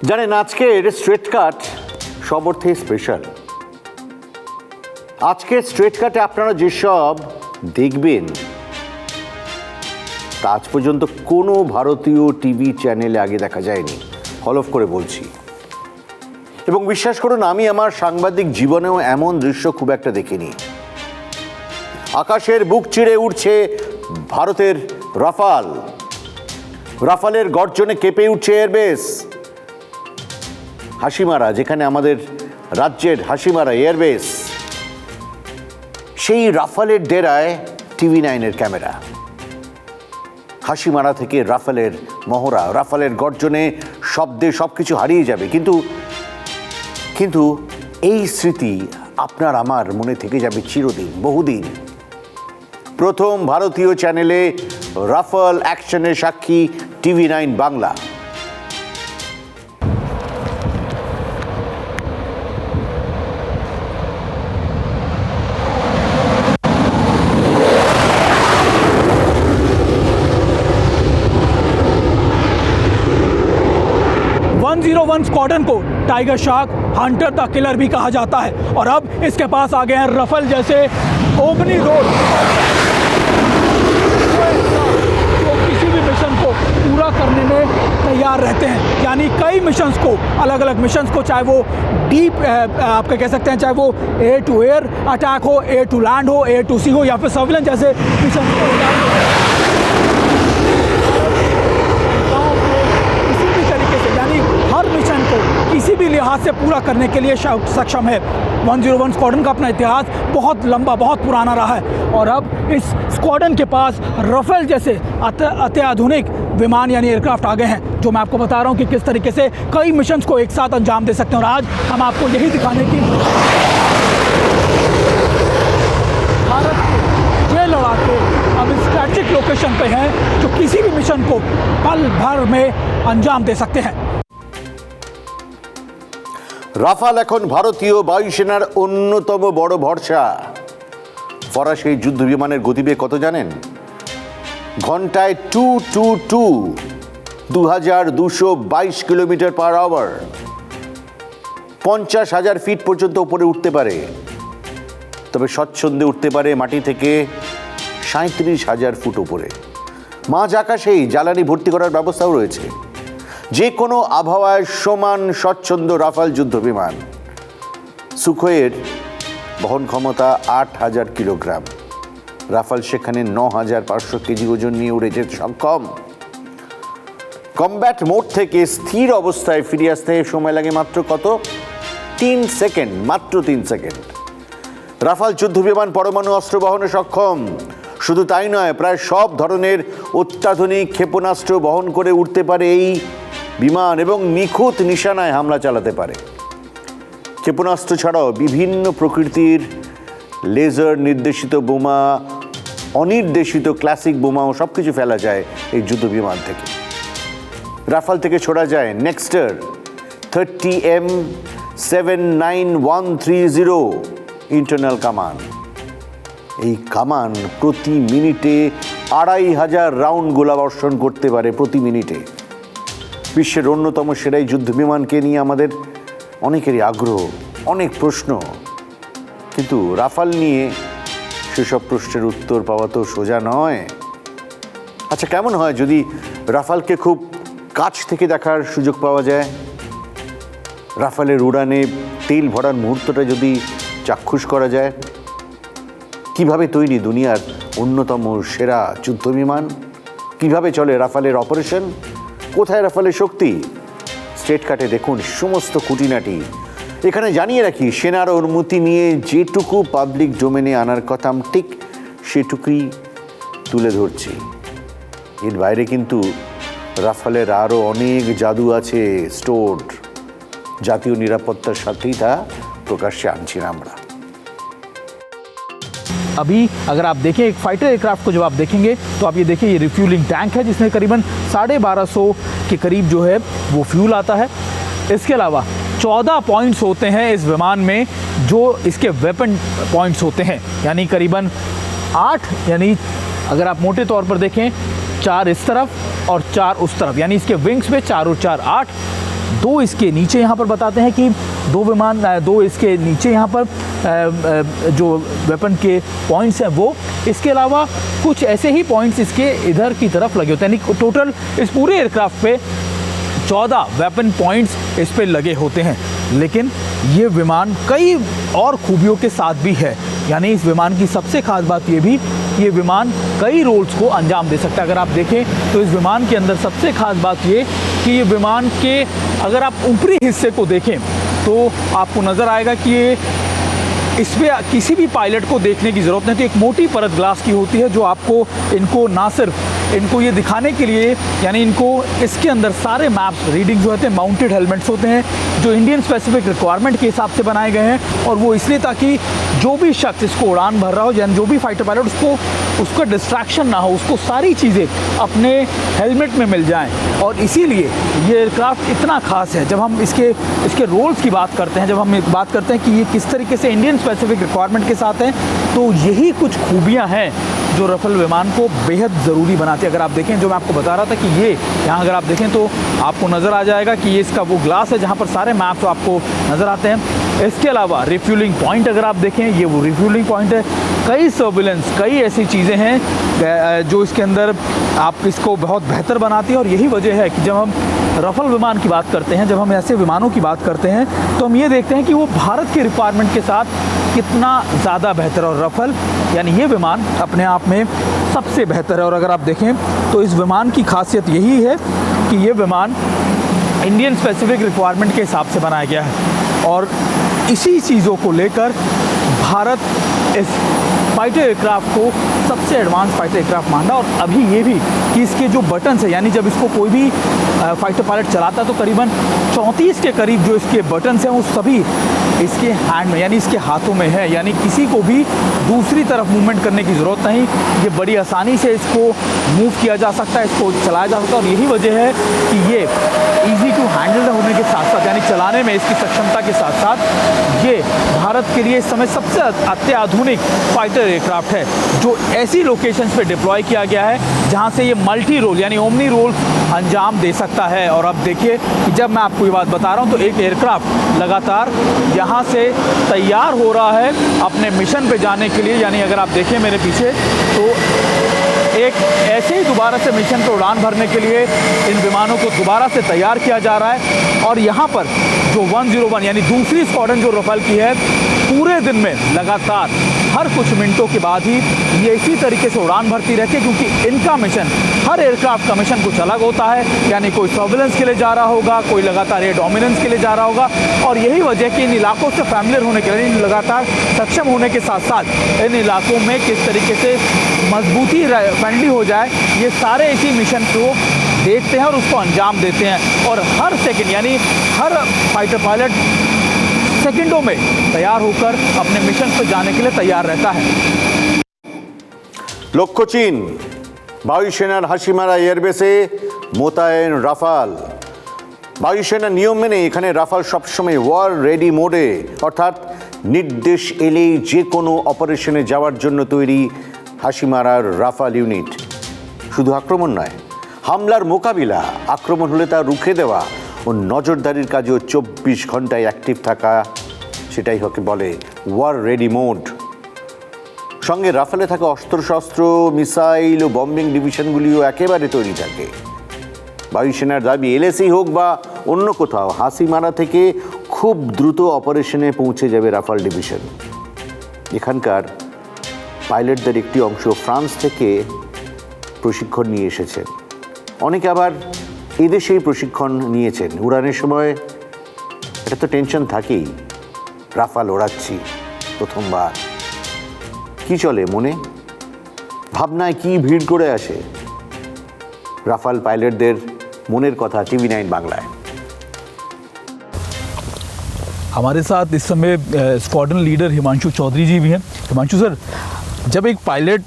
জানেন আজকের স্ট্রেট কাট সব অর্থে স্পেশাল। আজকের স্ট্রেট কাটে আপনারা যেসব দেখবেন তা আজ পর্যন্ত কোনো ভারতীয় টিভি চ্যানেলে আগে দেখা যায়নি, হলফ করে বলছি। এবং বিশ্বাস করুন, আমি আমার সাংবাদিক জীবনেও এমন দৃশ্য খুব একটা দেখিনি। আকাশের বুক চিরে উঠছে ভারতের রাফাল, রাফালের গর্জনে কেঁপে উঠছে এয়ারবেস। হাসিমারা, যেখানে আমাদের রাজ্যের হাসিমারা এয়ারবেস, সেই রাফালের ডেরায় TV9-এর ক্যামেরা। হাসিমারা থেকে রাফালের মহড়া, রাফালের গর্জনে শব্দে সবকিছু হারিয়ে যাবে, কিন্তু এই স্মৃতি আপনার আমার মনে থেকে যাবে চিরদিন, বহুদিন। প্রথম ভারতীয় চ্যানেলে রাফাল অ্যাকশনের সাক্ষী TV9 বাংলা। स्क्वाड्रन को tiger shark, Hunter the killer भी कहा जाता है और अब इसके पास आ गए हैं रफल जैसे ओमनी रोड, जो किसी भी मिशन को पूरा करने में तैयार रहते हैं। यानी कई मिशंस को, अलग अलग मिशंस को, चाहे वो डीप आपके कह सकते हैं, चाहे वो एयर टू एयर अटैक हो, एयर टू लैंड हो, एयर टू सी हो, या फिर सर्विलेंस जैसे मिशन को हर मिशन को किसी भी लिहाज से पूरा करने के लिए सक्षम है। 101 स्क्वाड्रन का अपना इतिहास बहुत लंबा, बहुत पुराना रहा है और अब इस स्क्वाड्रन के पास रफेल जैसे अत्याधुनिक विमान यानी एयरक्राफ्ट आ गए हैं, जो मैं आपको बता रहा हूं कि किस तरीके से कई मिशंस को एक साथ अंजाम दे सकते हैं। और आज हम आपको यही दिखाने की भारत के ये लड़ाके अब स्ट्रैटेजिक लोकेशन पे हैं जो किसी भी मिशन को पल भर में अंजाम दे सकते हैं। রাফাল এখন ভারতীয় বায়ুসেনার অন্যতম বড় ভরসা। ফরাসি যুদ্ধ বিমানের গতিবেগ কত জানেন? ঘন্টায় 2222 কিলোমিটার পার আওয়ার। 50,000 ফিট পর্যন্ত উপরে উঠতে পারে, তবে স্বচ্ছন্দে উঠতে পারে মাটি থেকে 37,000 ফুট উপরে। মাঝ আকাশেই জ্বালানি ভর্তি করার ব্যবস্থাও রয়েছে। যে কোনো আবহাওয়ায় সমান স্বচ্ছন্দ রাফাল যুদ্ধ বিমান। সুখোইয়ের বহন ক্ষমতা 8,000 কিলোগ্রাম, রাফাল সেখানে 9,500 কেজি ওজন নিয়ে উড়ে যেতে সক্ষম। কমব্যাট মোড থেকে স্থির অবস্থায় ফিরে আসতে সময় লাগে মাত্র কত? 3 সেকেন্ড, মাত্র 3 সেকেন্ড। রাফাল যুদ্ধ বিমান পরমাণু অস্ত্র বহনে সক্ষম। শুধু তাই নয়, প্রায় সব ধরনের অত্যাধুনিক ক্ষেপণাস্ত্র বহন করে উঠতে পারে এই বিমান এবং নিখুঁত নিশানায় হামলা চালাতে পারে। ক্ষেপণাস্ত্র ছাড়াও বিভিন্ন প্রকৃতির লেজার নির্দেশিত বোমা, অনির্দেশিত ক্লাসিক বোমাও সব কিছু ফেলা যায় এই যুদ্ধ বিমান থেকে। রাফাল থেকে ছোড়া যায় নেক্সটার 30M 79130 ইন্টারনাল কামান। এই কামান প্রতি মিনিটে 2,500 রাউন্ড গোলাবর্ষণ করতে পারে প্রতি মিনিটে। বিশ্বের অন্যতম সেরাই যুদ্ধ বিমানকে নিয়ে আমাদের অনেকেরই আগ্রহ, অনেক প্রশ্ন, কিন্তু রাফাল নিয়ে সেসব প্রশ্নের উত্তর পাওয়া তো সোজা নয়। আচ্ছা, কেমন হয় যদি রাফালকে খুব কাছ থেকে দেখার সুযোগ পাওয়া যায়? রাফালের উড়ানে তেল ভরার মুহূর্তটা যদি চাক্ষুষ করা যায়? কিভাবে তৈরি দুনিয়ার অন্যতম সেরা যুদ্ধ বিমান? কিভাবে চলে রাফালের অপারেশন? কোথায় রাফালের শক্তি? স্ট্রেট কাটে দেখুন সমস্ত খুঁটিনাটি। এখানে জানিয়ে রাখি, সেনার অনুমতি নিয়ে যেটুকু পাবলিক ডোমেনে আনার কথা ঠিক সেটুকুই তুলে ধরছি। এর বাইরে কিন্তু রাফালের আরও অনেক জাদু আছে স্টোর্ড। জাতীয় নিরাপত্তার সাথেই তা প্রকাশ্যে আনছি না আমরা। अभी अगर आप देखें एक फाइटर एयरक्राफ्ट को जब आप देखेंगे तो आप ये देखिए, ये रिफ्यूलिंग टैंक है जिसमें करीबन 1250 के करीब जो है वो फ्यूल आता है। इसके अलावा 14 पॉइंट्स होते हैं इस विमान में जो इसके वेपन पॉइंट्स होते हैं, यानी करीबन 8, यानी अगर आप मोटे तौर पर देखें 4 इस तरफ और 4 उस तरफ, यानी इसके विंग्स पे 4 और 4 8। दो इसके नीचे यहाँ पर बताते हैं कि दो इसके नीचे यहाँ पर जो वेपन के पॉइंट्स हैं वो, इसके अलावा कुछ ऐसे ही पॉइंट्स इसके इधर की तरफ लगे होते हैं, यानी टोटल इस पूरे एयरक्राफ्ट पे 14 वेपन पॉइंट्स इस पे लगे होते हैं। लेकिन ये विमान कई और खूबियों के साथ भी है, यानी इस विमान की सबसे खास बात ये भी, ये विमान कई रोल्स को अंजाम दे सकता है। अगर आप देखें तो इस विमान के अंदर सबसे खास बात ये कि ये विमान के अगर आप ऊपरी हिस्से को देखें तो आपको नज़र आएगा कि ये इस पर किसी भी पायलट को देखने की ज़रूरत नहीं, तो एक मोटी परत ग्लास की होती है जो आपको इनको ना सिर्फ इनको ये दिखाने के लिए, यानी इनको इसके अंदर सारे मैप्स रीडिंग जो होते हैं, माउंटेड हेलमेट्स होते हैं जो इंडियन स्पेसिफिक रिक्वायरमेंट के हिसाब से बनाए गए हैं, और वो इसलिए ताकि जो भी शख्स इसको उड़ान भर रहा हो, यानी जो भी फाइटर पायलट उसको डिस्ट्रैक्शन ना हो, उसको सारी चीज़ें अपने हेलमेट में मिल जाएं। और इसीलिए ये एयरक्राफ्ट इतना ख़ास है। जब हम इसके रोल्स की बात करते हैं, जब हम बात करते हैं कि ये किस तरीके से इंडियन स्पेसिफिक रिक्वायरमेंट के साथ हैं, तो यही कुछ खूबियाँ हैं जो राफेल विमान को बेहद ज़रूरी बनाती है। अगर आप देखें, जो मैं आपको बता रहा था कि ये यहाँ अगर आप देखें तो आपको नज़र आ जाएगा कि ये इसका वो ग्लास है जहाँ पर सारे मैप्स आपको नज़र आते हैं। इसके अलावा रिफ्यूलिंग पॉइंट अगर आप देखें, ये वो रिफ्यूलिंग पॉइंट है। कई सर्विलेंस, कई ऐसी चीज़ें हैं जो इसके अंदर आप इसको बहुत बेहतर बनाती है। और यही वजह है कि जब हम राफेल विमान की बात करते हैं, जब हम ऐसे विमानों की बात करते हैं, तो हम ये देखते हैं कि वो भारत के रिक्वायरमेंट के साथ कितना ज़्यादा बेहतर। और राफेल यानी ये विमान अपने आप में सबसे बेहतर है। और अगर आप देखें तो इस विमान की खासियत यही है कि ये विमान इंडियन स्पेसिफिक रिक्वायरमेंट के हिसाब से बनाया गया है, और इसी चीज़ों को लेकर भारत इस फाइटर एयरक्राफ्ट को सबसे एडवांस फाइटर एयरक्राफ्ट माना। और अभी ये भी कि इसके जो बटन्स है, यानी जब इसको कोई भी फाइटर पायलट चलाता है तो करीबन 34 के करीब जो इसके बटन्स हैं वो सभी इसके हैंड में, यानी इसके हाथों में है, यानी किसी को भी दूसरी तरफ मूवमेंट करने की ज़रूरत नहीं। ये बड़ी आसानी से इसको मूव किया जा सकता है, इसको चलाया जा सकता है। और यही वजह है कि ये ईजी टू हैंडल होने के साथ साथ, यानी चलाने में इसकी सक्षमता के साथ साथ, ये भारत के लिए इस समय सबसे अत्याधुनिक फाइटर एयरक्राफ्ट है जो ऐसी लोकेशंस पे डिप्लॉय किया गया है जहां से ये मल्टी रोल यानी ओमनी रोल अंजाम दे सकता है। और अब देखिए कि जब मैं आपको ये बात बता रहा हूं तो एक एयरक्राफ्ट लगातार यहां से तैयार हो रहा है अपने मिशन पे जाने के लिए। यानी अगर आप देखें मेरे पीछे तो एक ऐसे ही दोबारा से मिशन पर उड़ान भरने के लिए इन विमानों को दोबारा से तैयार किया जा रहा है। और यहाँ पर जो 101 यानी दूसरी स्क्वाड्रन जो राफेल की है, पूरे दिन में लगातार हर कुछ मिनटों के बाद ही ये इसी तरीके से उड़ान भरती रहती है, क्योंकि इनका मिशन, हर एयरक्राफ्ट का मिशन कुछ अलग होता है। यानी कोई सर्विलेंस के लिए जा रहा होगा, कोई लगातार एयर डोमिनेंस के लिए जा रहा होगा। और यही वजह कि इन इलाकों से फैमिलियर होने के लिए, लगातार सक्षम होने के साथ साथ इन इलाकों में किस तरीके से मजबूती फ्रेंडली हो जाए, ये सारे इसी मिशन को देखते हैं और उसको अंजाम देते हैं। और हर सेकंड यानी हर फाइटर पायलट सेकंडों में तैयार होकर अपने मिशन पर जाने के लिए तैयार रहता है। লক্ষ্য চীন, বায়ুসেনার হাসিমারা এয়ারবেসে মোতায়েন রাফাল। বায়ুসেনার নিয়ম মেনে এখানে রাফাল সবসময় ওয়ার রেডি মোডে, অর্থাৎ নির্দেশ এলেই যে কোনো অপারেশনে যাওয়ার জন্য তৈরি হাসিমারার রাফাল ইউনিট। শুধু আক্রমণ নয়, হামলার মোকাবিলা, আক্রমণ হলে তা রুখে দেওয়া ও নজরদারির কাজেও 24 ঘন্টায় অ্যাক্টিভ থাকা, সেটাই হকে বলে ওয়ার রেডি মোড। সঙ্গে রাফেলে থাকা অস্ত্রশস্ত্র, মিসাইল ও বম্বিং ডিভিশনগুলিও একেবারে তৈরি থাকে। বায়ুসেনার দাবি এলএসি হোক বা অন্য কোথাও, হাসিমারা থেকে খুব দ্রুত অপারেশনে পৌঁছে যাবে রাফাল ডিভিশন। এখানকার পাইলটদের একটি অংশ ফ্রান্স থেকে প্রশিক্ষণ নিয়ে এসেছে, অনেকে আবার এদেশেই প্রশিক্ষণ নিয়েছেন। উড়ানের সময় এটা তো টেনশন থাকেই, রাফাল ওড়াচ্ছি প্রথমবার, কি চলে মনে, ভাবনায় কি ভিড় করে আসে। রাফাল পাইলটদের মনের কথা TV9 বাংলায়। हमारे साथ इस समय स्क्वाड्रन लीडर हिमांशु चौधरी जी भी हैं। हिमांशु सर, जब एक पायलट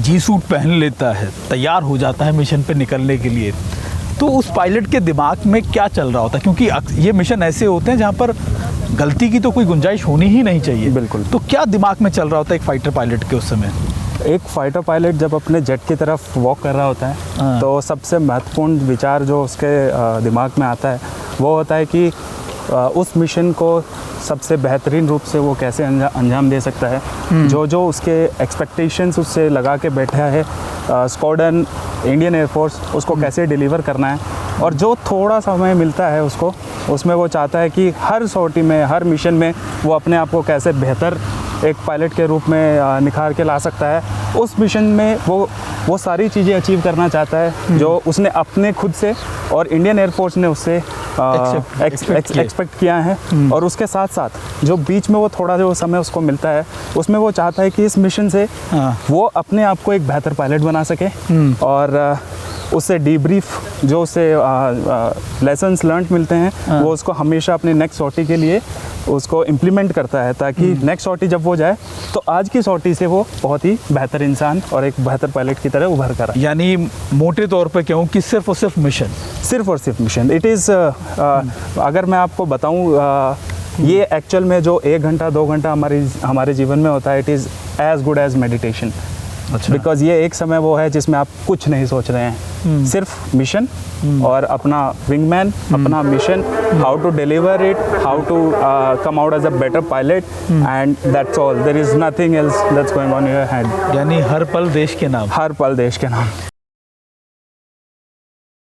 जी सूट पहन लेता है, तैयार हो जाता है मिशन पे निकलने के लिए, तो उस पायलट के दिमाग में क्या चल रहा होता है? क्योंकि ये मिशन ऐसे होते हैं जहाँ पर गलती की तो कोई गुंजाइश होनी ही नहीं चाहिए। बिल्कुल। तो क्या दिमाग में चल रहा होता है एक फाइटर पायलट के उस समय? एक फाइटर पायलट जब अपने जेट की तरफ वॉक कर रहा होता है तो सबसे महत्वपूर्ण विचार जो उसके दिमाग में आता है वो होता है कि उस मिशन को सबसे बेहतरीन रूप से वो कैसे अंजाम दे सकता है। जो जो उसके एक्सपेक्टेशंस उससे लगा के बैठा है स्क्वाड्रन, इंडियन एयरफोर्स, उसको कैसे डिलीवर करना है। और जो थोड़ा समय मिलता है उसको, उसमें वो चाहता है कि हर सॉर्टी में, हर मिशन में वो अपने आप को कैसे बेहतर एक पायलट के रूप में निखार के ला सकता है। उस मिशन में वो सारी चीज़ें अचीव करना चाहता है जो उसने अपने खुद से और इंडियन एयरफोर्स ने उससे एक्सपेक्ट किया है। और उसके साथ साथ जो बीच में वो थोड़ा जो समय उसको मिलता है, उसमें वो चाहता है कि इस मिशन से वो अपने आप को एक बेहतर पायलट बना सके और उससे डीब्रीफ जो उससे लेसन्स लर्न मिलते हैं वो उसको हमेशा अपने नेक्स्ट सॉर्टी के लिए उसको इम्प्लीमेंट करता है, ताकि नेक्स्ट सॉर्टी जब वो जाए तो आज की सॉर्टी से वो बहुत ही बेहतर इंसान और एक बेहतर पायलट की तरह उभर कर आए। यानी मोटे तौर पे कहूँ कि सिर्फ और सिर्फ मिशन। इट इज़ अगर मैं आपको बताऊँ ये एक्चुअल में जो 1 घंटा 2 घंटा हमारे जीवन में होता है, it is as good as meditation. अच्छा। बिकॉज ये एक समय वो है जिसमें आप कुछ नहीं सोच रहे हैं, सिर्फ मिशन और अपना विंगमैन, अपना mission, how to deliver it, how to come out as a better pilot, and that's all. There is nothing else that's going on your head. यानी हर पल देश के नाम। हर पल देश के नाम।